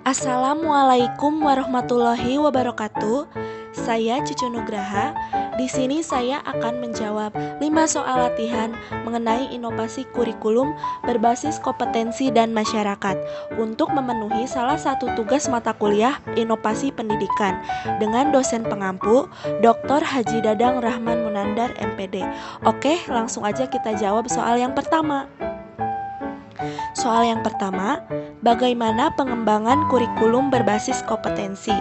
Assalamualaikum warahmatullahi wabarakatuh. Saya Cucu Nugraha. Di sini saya akan menjawab 5 soal latihan mengenai inovasi kurikulum berbasis kompetensi dan masyarakat untuk memenuhi salah satu tugas mata kuliah inovasi pendidikan dengan dosen pengampu Dr. Haji Dadang Rahman Munandar MPD. Oke, langsung aja kita jawab soal yang pertama. Soal yang pertama, bagaimana pengembangan kurikulum berbasis kompetensi?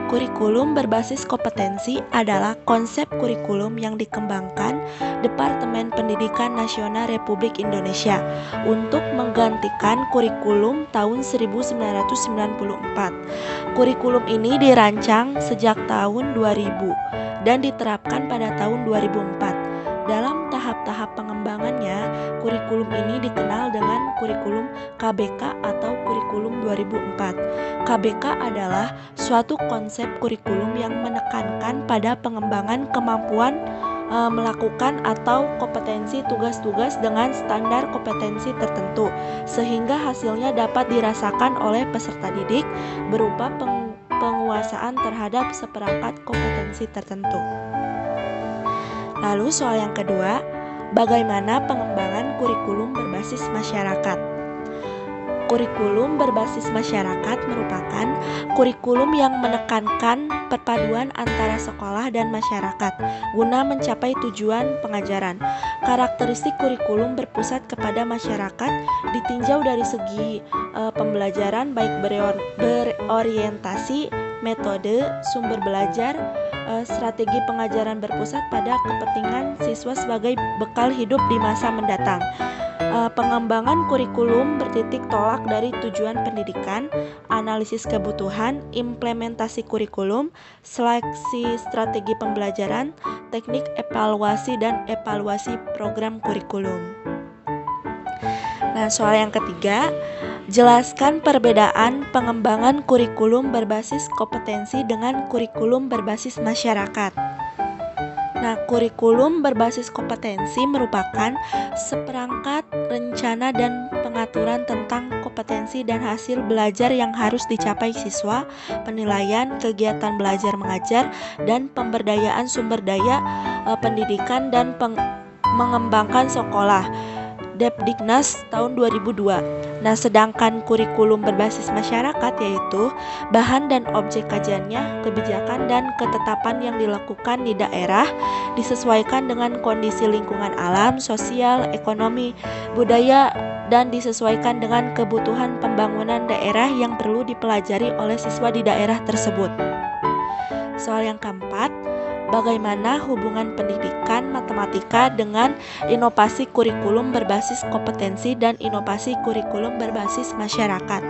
Kurikulum berbasis kompetensi adalah konsep kurikulum yang dikembangkan Departemen Pendidikan Nasional Republik Indonesia untuk menggantikan kurikulum tahun 1994. Kurikulum ini dirancang sejak tahun 2000 dan diterapkan pada tahun 2004. Dalam tahap-tahap pengembangannya, kurikulum ini dikenal dengan kurikulum KBK atau kurikulum 2004. KBK adalah suatu konsep kurikulum yang menekankan pada pengembangan kemampuan melakukan atau kompetensi tugas-tugas dengan standar kompetensi tertentu, sehingga hasilnya dapat dirasakan oleh peserta didik berupa penguasaan terhadap seperangkat kompetensi tertentu. Lalu soal yang kedua, bagaimana pengembangan kurikulum berbasis masyarakat? Kurikulum berbasis masyarakat merupakan kurikulum yang menekankan perpaduan antara sekolah dan masyarakat guna mencapai tujuan pengajaran. Karakteristik kurikulum berpusat kepada masyarakat ditinjau dari segi pembelajaran baik berorientasi, metode, sumber belajar, strategi pengajaran berpusat pada kepentingan siswa sebagai bekal hidup di masa mendatang. Pengembangan kurikulum bertitik tolak dari tujuan pendidikan, analisis kebutuhan, implementasi kurikulum, seleksi strategi pembelajaran, teknik evaluasi dan evaluasi program kurikulum. Nah, soal yang ketiga, jelaskan perbedaan pengembangan kurikulum berbasis kompetensi dengan kurikulum berbasis masyarakat. Nah, kurikulum berbasis kompetensi merupakan seperangkat rencana dan pengaturan tentang kompetensi dan hasil belajar yang harus dicapai siswa, penilaian, kegiatan belajar mengajar, dan pemberdayaan sumber daya pendidikan dan mengembangkan sekolah. Depdiknas tahun 2002. Nah, sedangkan kurikulum berbasis masyarakat yaitu bahan dan objek kajiannya, kebijakan dan ketetapan yang dilakukan di daerah disesuaikan dengan kondisi lingkungan alam, sosial, ekonomi, budaya dan disesuaikan dengan kebutuhan pembangunan daerah yang perlu dipelajari oleh siswa di daerah tersebut. Soal yang keempat, bagaimana hubungan pendidikan matematika dengan inovasi kurikulum berbasis kompetensi dan inovasi kurikulum berbasis masyarakat?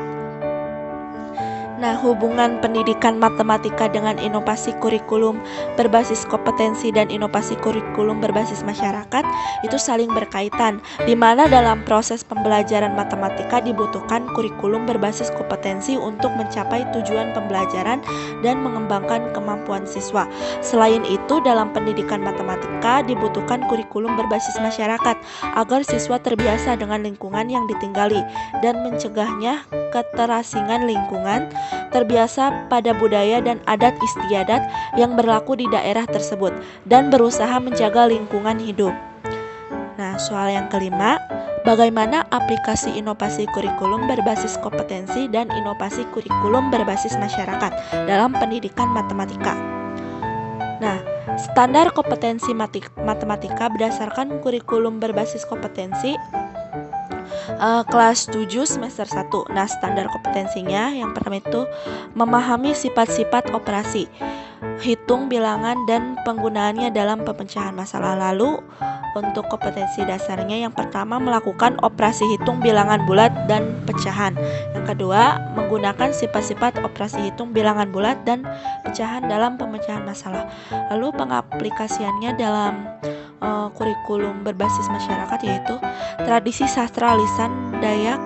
Nah, hubungan pendidikan matematika dengan inovasi kurikulum berbasis kompetensi dan inovasi kurikulum berbasis masyarakat itu saling berkaitan, di mana dalam proses pembelajaran matematika dibutuhkan kurikulum berbasis kompetensi untuk mencapai tujuan pembelajaran dan mengembangkan kemampuan siswa. Selain itu, dalam pendidikan matematika dibutuhkan kurikulum berbasis masyarakat agar siswa terbiasa dengan lingkungan yang ditinggali dan mencegahnya keterasingan lingkungan, terbiasa pada budaya dan adat istiadat yang berlaku di daerah tersebut, dan berusaha menjaga lingkungan hidup. Nah, soal yang kelima, bagaimana aplikasi inovasi kurikulum berbasis kompetensi dan inovasi kurikulum berbasis masyarakat dalam pendidikan matematika? Nah, standar kompetensi matematika berdasarkan kurikulum berbasis kompetensi kelas 7 semester 1. Nah, standar kompetensinya yang pertama itu memahami sifat-sifat operasi, hitung bilangan dan penggunaannya dalam pemecahan masalah. Lalu untuk kompetensi dasarnya yang pertama melakukan operasi hitung bilangan bulat dan pecahan. Yang kedua, menggunakan sifat-sifat operasi hitung bilangan bulat dan pecahan dalam pemecahan masalah. Lalu pengaplikasiannya dalam kurikulum berbasis masyarakat yaitu tradisi sastra lisan Dayak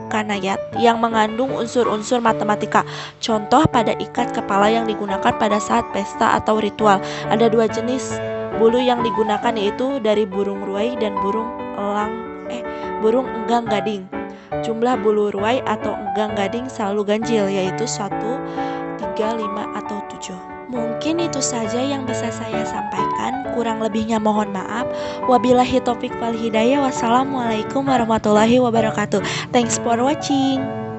Kanayat yang mengandung unsur-unsur matematika. Contoh pada ikat kepala yang digunakan pada saat pesta atau ritual. Ada 2 jenis bulu yang digunakan yaitu dari burung ruai dan burung enggang gading. jumlah bulu ruai atau enggang gading selalu ganjil, yaitu 1, 3, 5, atau 7. Mungkin itu saja yang bisa saya sampaikan, kurang lebihnya mohon maaf. Wabillahi taufik wal hidayah. Wassalamualaikum warahmatullahi wabarakatuh. Thanks for watching.